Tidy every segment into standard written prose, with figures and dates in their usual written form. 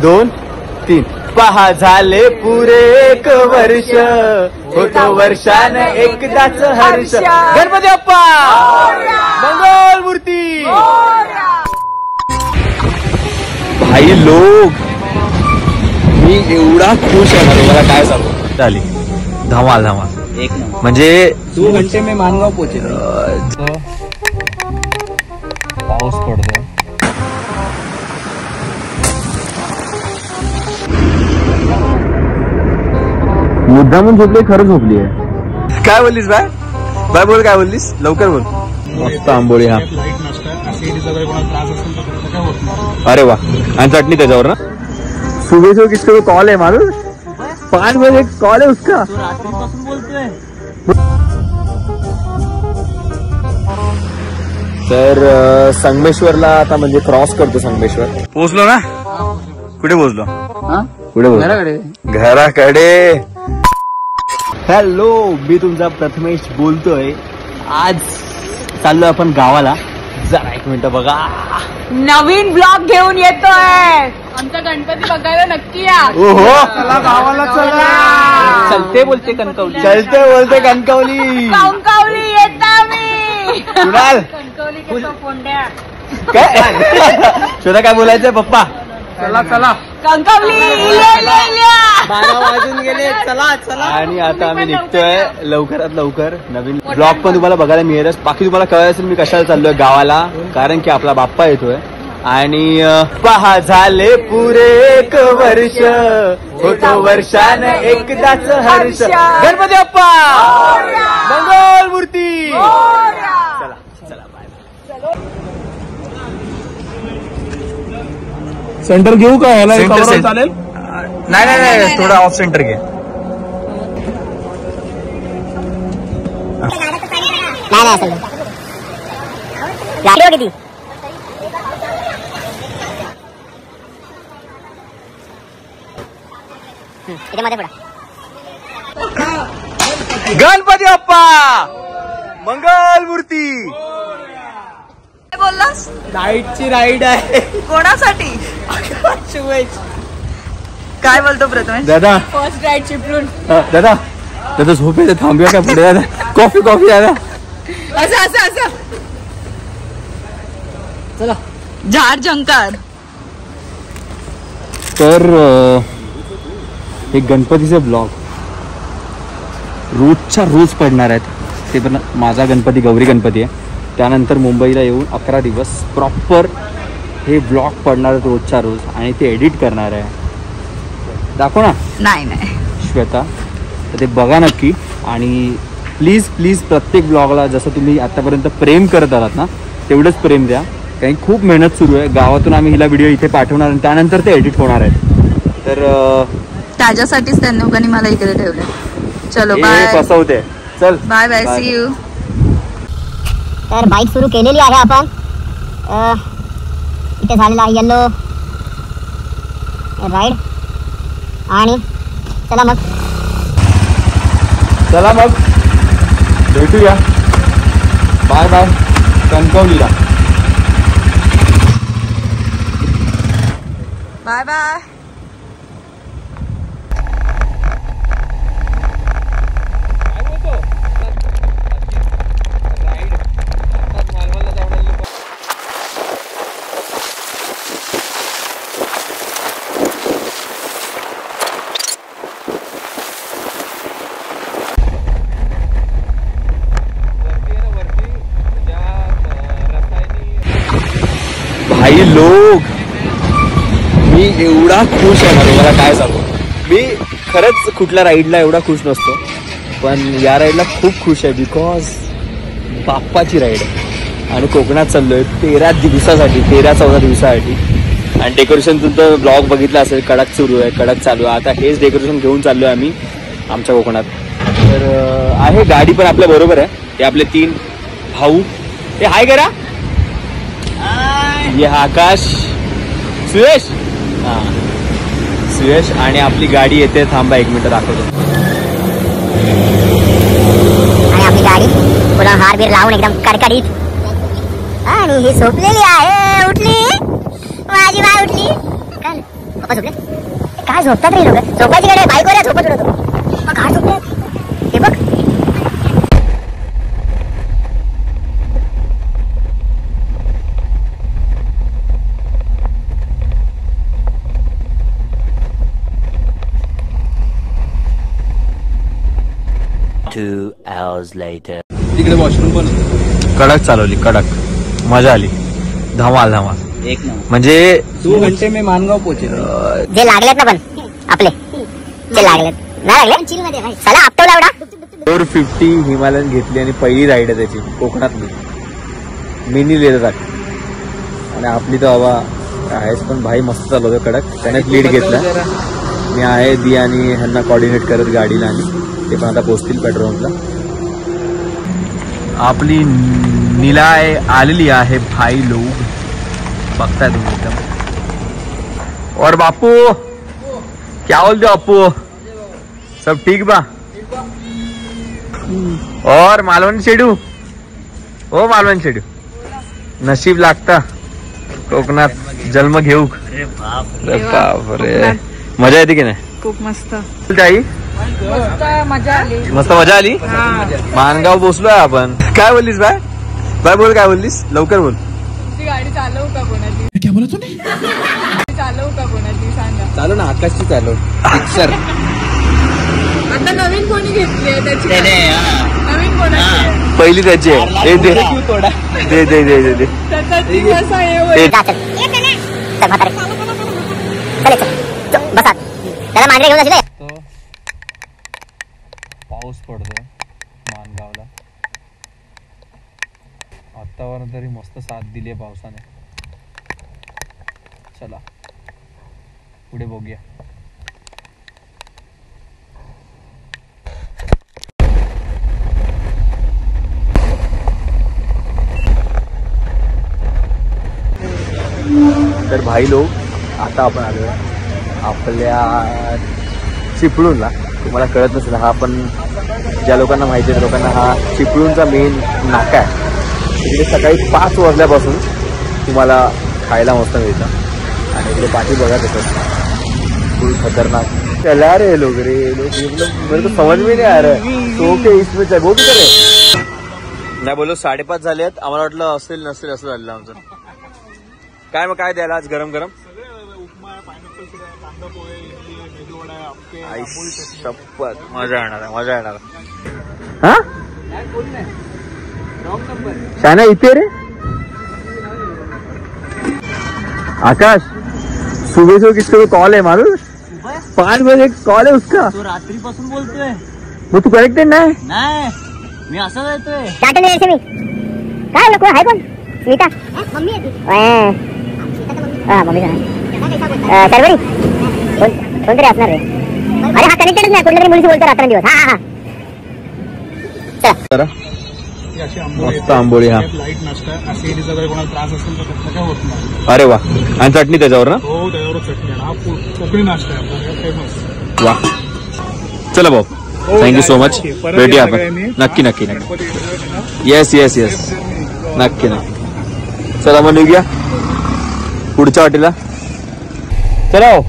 2 3 पहा झाले पुरे 1 वर्ष होतो वर्षाने एकदाच हर्ष. गणपती बाप्पा मंगल मूर्ती. भाई लोक मी एवढा खुश आहे ना मला काय सांगू. झाली धमाल धमाल एक म्हणजे 2 घंटे में मानगाव पोहोचेल. पाऊस पडतो. मुद्दामून झोपली खरं झोपली आहे. काय बोललीस बाय बाय बोल काय बोललीस लवकर बोल. मस्त आंबोळी. हा अरे वा आणि चटणी त्याच्यावर ना. सुबह से किसको तो कॉल है मालूम 5 बजे कॉल है उसका. रात्रीपासून बोलतोय. तर संगमेश्वरला आता म्हणजे क्रॉस करतो. संगमेश्वर पोहोचलो ना. कुठे पोहोचलो. कुठे पोहोचलो घराकडे. हॅलो मी तुमचा प्रथमेश बोलतोय. आज चाललोय आपण गावाला. जरा 1 मिनिट बघा. नवीन ब्लॉग घेऊन येतोय. आमचा गणपती बघायला नक्की या. ओहो चला गावाला चला. चलते बोलते कणकवली. चलते बोलते कणकवली. कंकावली येता मी. कुणाल कणकवली फोंड्या काय शोधा काय बोलायचंय पप्पा. चला चला कंकावली 12 वाजून गेले. चला चला. आणि आता आम्ही निघतोय लवकरात लवकर. नवीन ब्लॉग पण तुम्हाला बघायला मिळेलच. बाकी तुम्हाला कळलं असेल मी कशाला चाललोय गावाला. कारण की आपला बाप्पा येतोय. आणि पहा झाले पुरे 1 वर्ष होतो वर्षाने एकदाच हर्ष. गणपती बाप्पा मंगल मूर्ती. चला चला बाय. सेंटर घेऊ का ह्याला चालेल. नाही नाही नाही थोडा ऑफ सेंटर घे. किती गणपती बाप्पा मंगल मूर्ती. काय बोललास. नाईटची राईड आहे. कोणासाठी. काय बोलतो प्रथमेश. दादा फर्स्ट राईड चिपळूण. दादा दादा झोप येते. थांबूया काय पुढे. दादा कॉफी कॉफी दादा. असं असं असं चला झाड झंकार. तर हे गणपतीचे ब्लॉग रोजच्या रोज पडणार आहेत. ते पण माझा गणपती गौरी गणपती आहे. त्यानंतर मुंबईला येऊन 11 दिवस प्रॉपर हे ब्लॉग पडणार आहेत रोजच्या रोज. आणि ते एडिट करणार आहे. दाखव ना. नाही नाही श्वेता तर ते बघा नक्की. आणि प्लीज प्लीज प्रत्येक ब्लॉगला जसं तुम्ही आतापर्यंत प्रेम करत आलात ना तेवढंच प्रेम द्या. कारण खूप मेहनत सुरू आहे. गावातून आम्ही हिला व्हिडिओ इथे पाठवणार आणि त्यानंतर ते एडिट होणार आहेत. तर त्याच्यासाठीच त्यांनी लोकांनी मला इकडे ठेवलं. चलो बाय. फसवते. चल बाय बाय सी यू. तर बाईक सुरू केलेली आहे आपण. इथे झालेला आहे येल्लो राईड. आणि चला मग भेटूया. बाय बाय कणकवलीला. Bye bye. भाई लोक मी एवढा खुश आहे ना मला काय सांगू. मी खरंच कुठल्या राईडला एवढा खुश नसतो पण या राईडला खूप खुश आहे. बिकॉज बाप्पाची राईड आहे आणि कोकणात चाललोय 13 दिवसासाठी 13-14 दिवसासाठी. आणि डेकोरेशन तुमचं ब्लॉग बघितला असेल. कडक सुरू आहे कडक चालू आहे. आता हेच डेकोरेशन घेऊन चाललोय आम्ही आमच्या कोकणात. तर आहे गाडी पण आपल्या बरोबर आहे. हे आपले 3 भाऊ. हे हाय करा. ये आकाश सुयश. हा सुयश. आणि आपली गाडी येते. थांबा 1 मिनिट दाखवतो. आणि आपली गाडी पुन्हा हारबीर लावून एकदम कडकडीत. आणि ही झोपलेली आहे. उठली माझी बाय उठली. पप्पा झोपले काय झोपतात रे लोक झोपायची गाडी बाईकवर या झोपत उडवतो मग काय झोपले हे बघ तिकडे वॉशरूम पण कडक चालवली कडक मजा आली धमाल धमाल एक नंबर म्हणजे 2 घंटे में मानगाव पोहोचे जे लागलेत ना पण आपले ते लागलेत नाही लागले चला आपटवला एवढा 450 हिमालयन घेतली आणि पहिली राईड आहे त्याची कोकणातली मिनी लेझर आणि आपली तर हवा आहेच पण भाई मस्त चालवतो कडक त्याने लीड घेतला मी आहे दी आणि ह्यांना कॉर्डिनेट करत गाडीला आणि ते पण आता पोहोचतील पेट्रोलला आपली निलाय आलेली आहे भाई लोग बघताय तुम्ही एकदम और बापू क्या बोलते हो बापू सब ठीक बा और मालवण शेडू हो मालवण शेडू नशीब लागता कोकणात जन्म घेऊ बापरे मजा येते की नाही खूप मस्त आई मजा आली मस्त मजा आली मानगाव पोचलोय आपण काय बोललीस बाय बाय बोल काय बोललीस लवकर बोल ती गाडी चालवू का कोणाची क्या बोला तूने चालवू का कोणाची सांगा चालू ना आकाशची चालू पिक्चर आता नवीन कोणी घेतली आहे त्याची नवीन कोणाची पहिली त्याची आहे दे थोडा दे दे दे दे दे त्याचा ती असा हे होईल. जा चल म्हातारे चल बसा त्याला मांडरे घेऊन जाशील पाऊस पडतोय मानगावला वातावरण तरी मस्त साथ दिली आहे पावसाने चला पुढे बघूया तर भाई लोक आता आपण आलो आपल्या चिपळूणला तुम्हाला कळत नसेल हा आपण ज्या लोकांना माहिती आहे लोकांना हा चिपळूणचा मेन नाका आहे तिकडे सकाळी 5 वाजल्यापासून तुम्हाला खायला मस्त मिळतं आणि इकडे पाठी बघा तसं फुल खतरनाक चला रे लोक मेरे तो समझ में नहीं आ रहा है तो के इसमें चल वो भी करे नाही बोलो 5:30 झालेत आम्हाला वाटलं असेल नसेल असं झालेलं आमचं काय मग काय द्यायला आज गरम गरम शपथ मजा येणार आहे मजा येणार हा शाना इथे रे आकाश सुबह से किसको कॉल है मालूम 5 बजे कॉल है उसका तो रात्रीपासून बोलतोय मग तू कनेक्टेड नाही नाही मी असं जायतोय डाटे नाही यायचे मी काय कोण आहे कोण स्मिता मम्मी मम्मी सर्वरी कोणतरी असणार रे अरे हा कनेक्टेडच नाही कुठल्या तरी मुलीशी बोलतो रात्रंदिवस हा हा चला मस्त आंबोळी हा लाईट नाश्ता ऍसिडिटीचा वगैरे कोणाला त्रास असेल तर त्याचा काय होत नाही अरे वा आणि चटणी त्याच्यावर ना हो त्याच्यावर चटणी आहे. हा कोकणी नाश्ता आहे आपला फेमस वा चला भाऊ थँक्यू सो मच भेटूया आपण नक्की नक्की नक्की येस येस येस नक्की नक्की चला मग निघूया पुढच्या वाटेला चला हो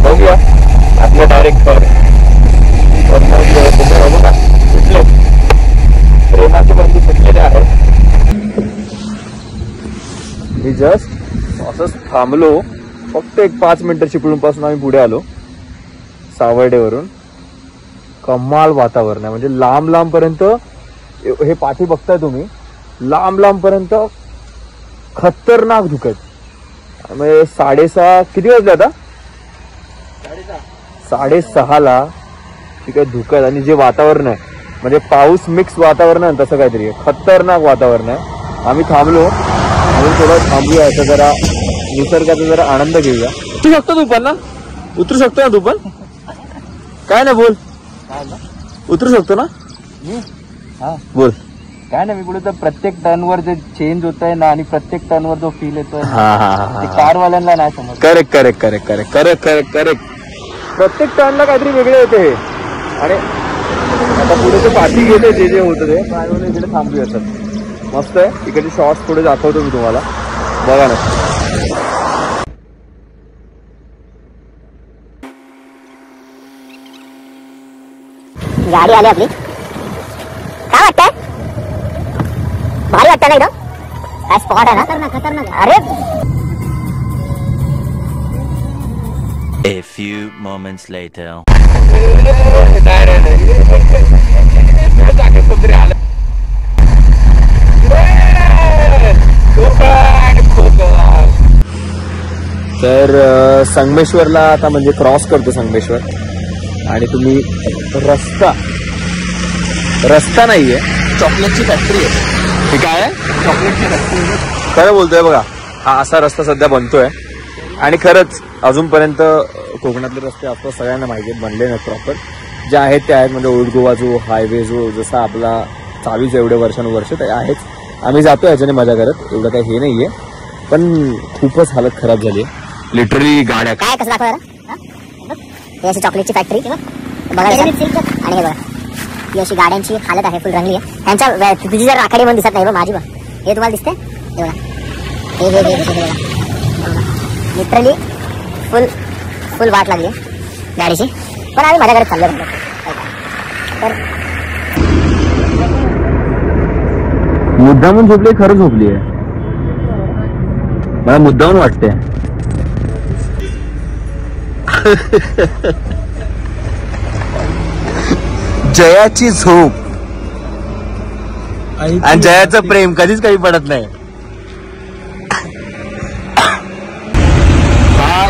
बघूया आपल्या डायरेक्ट प्रेमाचे बंदी सुटलेले आहे मी जस्ट असंच थांबलो फक्त एक 5 मिनिटं चिपळूण पासून आम्ही पुढे आलो सावर्डेवरून कमाल वातावरण आहे म्हणजे लांब लांब पर्यंत हे पाठी बघताय तुम्ही लांब लांब पर्यंत खतरनाक धुकत म्हणजे 6:30 किती वाजले आता 6:30 ठीक आहे धुकत आणि जे वातावरण आहे म्हणजे पाऊस मिक्स वातावरण आहे तसं काहीतरी आहे खतरनाक वातावरण आहे आम्ही थांबलो म्हणून थोडं थांबूया असं जरा निसर्गाचा जरा आनंद घेऊया उतरू शकतो तू पण ना उतरू शकतो ना तू पण काय ना बोल उतरू शकतो ना बोल काय नाही मी कुठे तर प्रत्येक टर्नवर जे चेंज होत आहे ना आणि प्रत्येक टर्नवर जो फील येतोय हा कारवाल्यांना नाही समज correct correct correct correct correct correct correct प्रत्येक टर्नला काहीतरी वेगळे होते आणि आता पुढे ते पाठी गेले जे जे होतं ते इकडे थांबू येतात मस्त आहे. इकडचे शॉर्ट्स थोडे दाखवतो मी तुम्हाला, बघा ना. गाडी आली आपली. काय वाटतंय? भारी वाटतं ना एकदम. काय स्पॉट आहे ना, खतरनाक. अरे A few moments later. तर संगमेश्वरला आता म्हणजे क्रॉस करतो संगमेश्वर, आणि तुम्ही रस्ता नाहीये, चॉकलेटची फॅक्टरी आहे. हे काय आहे? चॉकलेटची फॅक्टरी. खरं बोलतोय बघा, हा असा रस्ता सध्या बनतोय. आणि खरंच अजूनपर्यंत कोकणातले रस्ते आपलं सगळ्यांना माहिती आहेत, बनले नाहीत प्रॉपर. जे आहेत ते आहेत, म्हणजे ओल्ड गोवा जो हायवे जो जसा आपला चालूच एवढे वर्षानुवर्ष ते आहेच. आम्ही जातो याच्याने मजा करत, एवढं काही हे नाहीये, पण खूपच हालत खराब झाली आहे लिटरली. गाड्या काय कसं दाखवा, ही अशी चॉकलेटची फॅक्टरी बघा. आणि हे बघा, ही अशी गाड्यांची हालत आहे, फुल रंगली आहे. त्यांच्या तुझी जर राखाडी म्हणून दिसत नाही बघ, माझी बघ, हे तुम्हाला दिसते हे बघा, हे लिटरली फुल वाट लागली गाडीची. पण आम्ही मजा करत चाललो. तर मुद्दामून झोपली, खरं झोपली आहे, मला मुद्दामून वाटते. जयाची झोप आणि जयाचं प्रेम कधीच काही पडत नाही.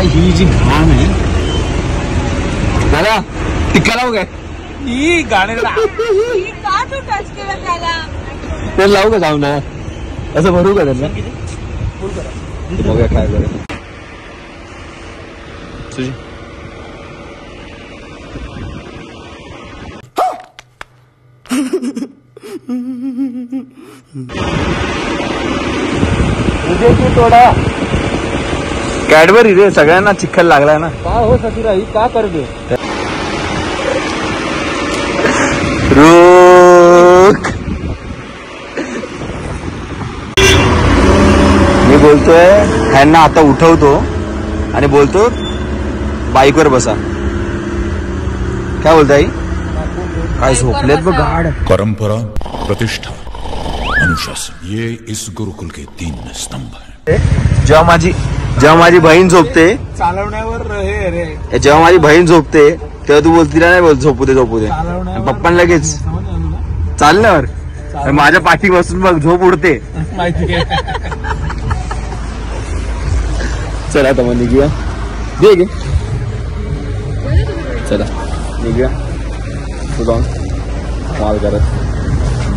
ही जी घाण आहे दादा, टिक्का लावू काय? ही गाण्याला का तू टच केलं त्याला? तर लावू का जाऊ ना, असं भरू का त्यांना? बघूया काय करेल तुझी. थोडा कॅडबरी रे, सगळ्यांना चिखल लागलाय ना. का हो सतीरा, ही का करते? रुक, मी बोलतोय ह्यांना आता उठवतो आणि बोलतो बाईकवर बसा. काय बोलताय? काय झोपलेत बघ गाड. परंपरा, प्रतिष्ठा, अनुशासन, ये इस गुरुकुल के 3 स्तंभ हैं. जेव्हा माझी बहीण झोपते, चालवण्यावर हे रे, जेव्हा माझी बहीण झोपते तेव्हा तू बोल, तिला नाही बोल झोपू दे. पप्पांना लगेच चालण्यावर माझ्या पाठी बसून बघ झोप उडते. माहिती आहे. चला आता मग निघूया. दे गे, चला निघूया. जाऊन कॉल करत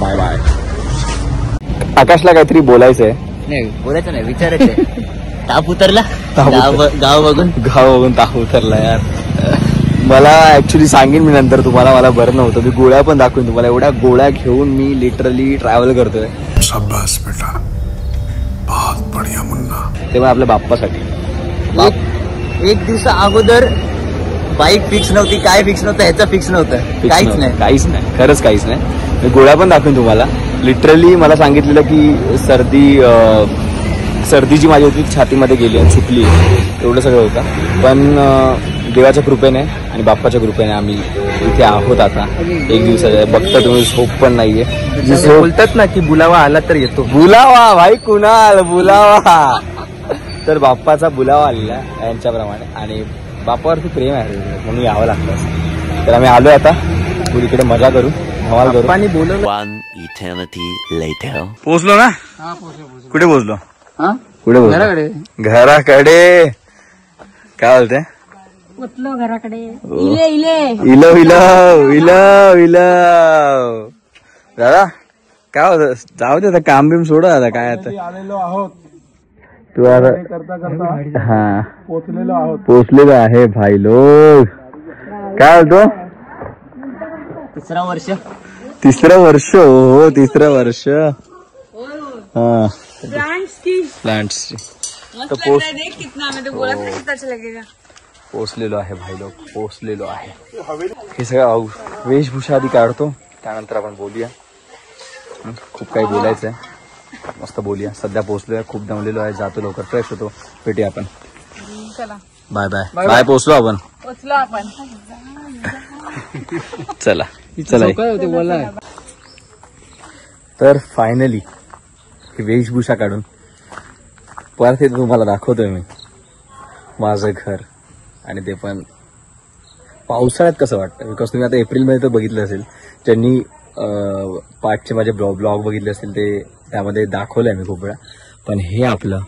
बाय बाय. आकाशला काहीतरी बोलायचंय. नाही बोलायचं नाही, विचारायचंय. ताप उतरला, गाव बघून ताप उतरला यार. मला ऍक्च्युली सांगेन मी नंतर तुम्हाला, मला बरं नव्हतं. मी गोळ्या पण दाखवेन तुम्हाला. एवढ्या गोळ्या घेऊन मी लिटरली ट्रॅव्हल करतोय. शाबाश बेटा, बहुत बढ़िया मुन्ना. ते पण आपल्या बाप्पासाठी. एक दिवसा अगोदर बाईक फिक्स नव्हती, काय फिक्स नव्हतं, ह्याचं फिक्स नव्हतं, काहीच नाही, खरंच काहीच नाही. मी गोळ्या पण दाखवेन तुम्हाला. लिटरली मला सांगितलेलं की सर्दी जी माझी होती छातीमध्ये गेली आणि सुटली, एवढं सगळं होतं. पण देवाच्या कृपेने आणि बाप्पाच्या कृपेने आम्ही इथे आहोत आता. एक दिवसाच्या बघता तुम्ही, झोप पण नाहीये. बोलतात ना की बुलावा आला तर येतो. बुलावा भाई, कुणाल बुलावा. तर बाप्पाचा बुलावा आलेला यांच्याप्रमाणे, आणि बाप्पावरती प्रेम आहे म्हणून यावं लागतं. तर आम्ही आलोय आता, पुरीकडे मजा करू, धमाल करू. आणि बोलवलं. One eternity later. पोहोचलो ना? कुठे पोहोचलो? कुठे पोहोचलो? घराकडे. काय बोलते? उठलो घराकडे. इले इलो दादा, काय होत? जाऊ दे आता, काम बिम सोडा आता. काय आता आलेलो आहोत, तू आता करता हा पोचलेलो आहोत. पोचलेलो आहे भाई लोग. काय बोलतो? तिसरं वर्ष हो, तिसरं वर्ष. हा, प्लांट्सची. मस्त लग रहा है, देख कितना, मैं तो बोला था कितना अच्छा लगेगा. पोचलेलो आहे भाई लोग, पोचलेलो आहे. हे सगळं वेशभूषा आधी काढतो, त्यानंतर आपण बोलूया. खूप काही बोलायचंय. मस्त बोलूया. सध्या पोहोचलोय, खूप दमलेलो आहे, जातो लवकर, फ्रेश होतो, भेटूया आपण. चला बाय बाय बाय. पोहोचलो आपण. पोचलो आपण. चला चला. तर फायनली ही वेशभूषा काढून परत इथे तुम्हाला दाखवतोय मी माझं घर, आणि ते पण पावसाळ्यात कसं वाटतं. बिकॉज तुम्ही आता एप्रिलमध्ये तर बघितलं असेल, ज्यांनी पाठचे माझे ब्लॉग बघितले असतील ते त्यामध्ये दाखवलंय मी खूप वेळा. पण हे आपलं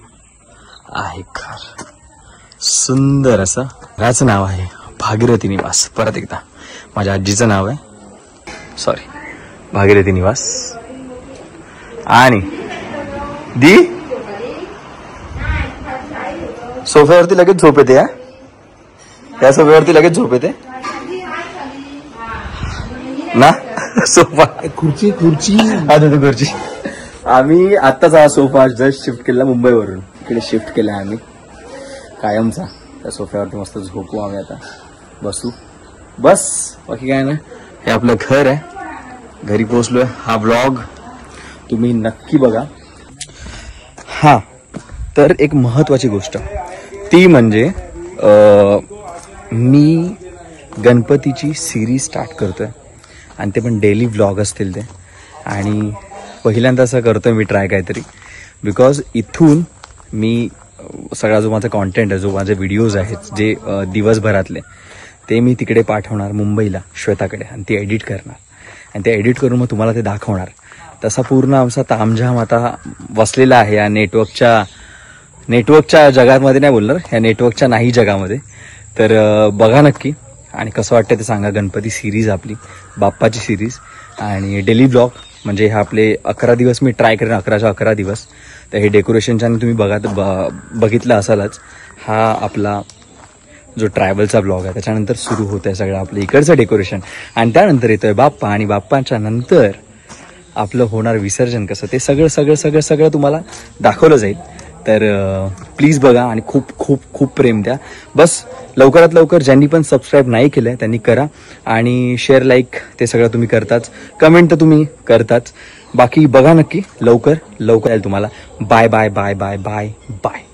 आहे घर, सुंदर असं. घराचं नाव आहे भागीरथी निवास. परत एकदा माझ्या आजीचं नाव आहे, सॉरी, भागीरथी निवास. आणि दी सोफ्यावरती लगेच झोप येते. या सोफ्यावरती लगेच झोप येते ना. सोफा खुर्ची खुर्ची. आम्ही आत्ताच हा सोफा जस्ट शिफ्ट केला मुंबईवरून, इकडे शिफ्ट केला आम्ही कायमचा. त्या सोफ्यावरती मस्त झोपू आम्ही आता, बसू, बस, बाकी काय ना. हे आपलं घर आहे, घरी पोहोचलोय. हा व्लॉग तुम्ही नक्की बघा. हा, तर एक महत्वाची गोष्ट ती म्हणजे मी गणपतीची सिरीज स्टार्ट करतोय, आणि ते पण डेली व्लॉग असतील ते. आणि पहिल्यांदा असं करतोय मी ट्राय काहीतरी, बिकॉज इथून मी सगळा जो माझा कॉन्टेंट आहे, जो माझे व्हिडिओज आहेत जे दिवसभरातले, ते मी तिकडे पाठवणार मुंबईला श्वेताकडे, आणि ते एडिट करणार, आणि ते एडिट करून मग तुम्हाला ते दाखवणार. तसा पूर्ण आमचा तामझाम आता बसलेला आहे या नेटवर्कच्या जगामध्ये, नाही बोलणार, या नेटवर्कच्या नाही जगामध्ये. तर बघा नक्की, आणि कसं वाटतं ते सांगा. गणपती सिरीज आपली, बाप्पाची सिरीज, आणि डेली ब्लॉग, म्हणजे हे आपले 11 दिवस मी ट्राय करेन, 11च्या 11 दिवस. तर हे डेकोरेशनच्या तुम्ही बघितलं असालच. हा आपला जो ट्रॅव्हलचा ब्लॉग आहे, त्याच्यानंतर सुरू होत आहे सगळं आपलं इकडचं डेकोरेशन, आणि त्यानंतर येतोय बाप्पा, आणि बाप्पाच्या नंतर आपलं होणार विसर्जन कसं, ते सगळं तुम्हाला दाखवलं जाईल. तर प्लीज बघा, आणि खूप खूप खूप प्रेम द्या. बस लवकरात लवकर ज्यांनी पण सबस्क्राईब नाही केलंय त्यांनी करा, आणि शेअर, लाईक ते सगळं तुम्ही करताच, कमेंट तर तुम्ही करताच. बाकी बघा नक्की, लवकर येईल तुम्हाला. Bye bye bye bye bye bye.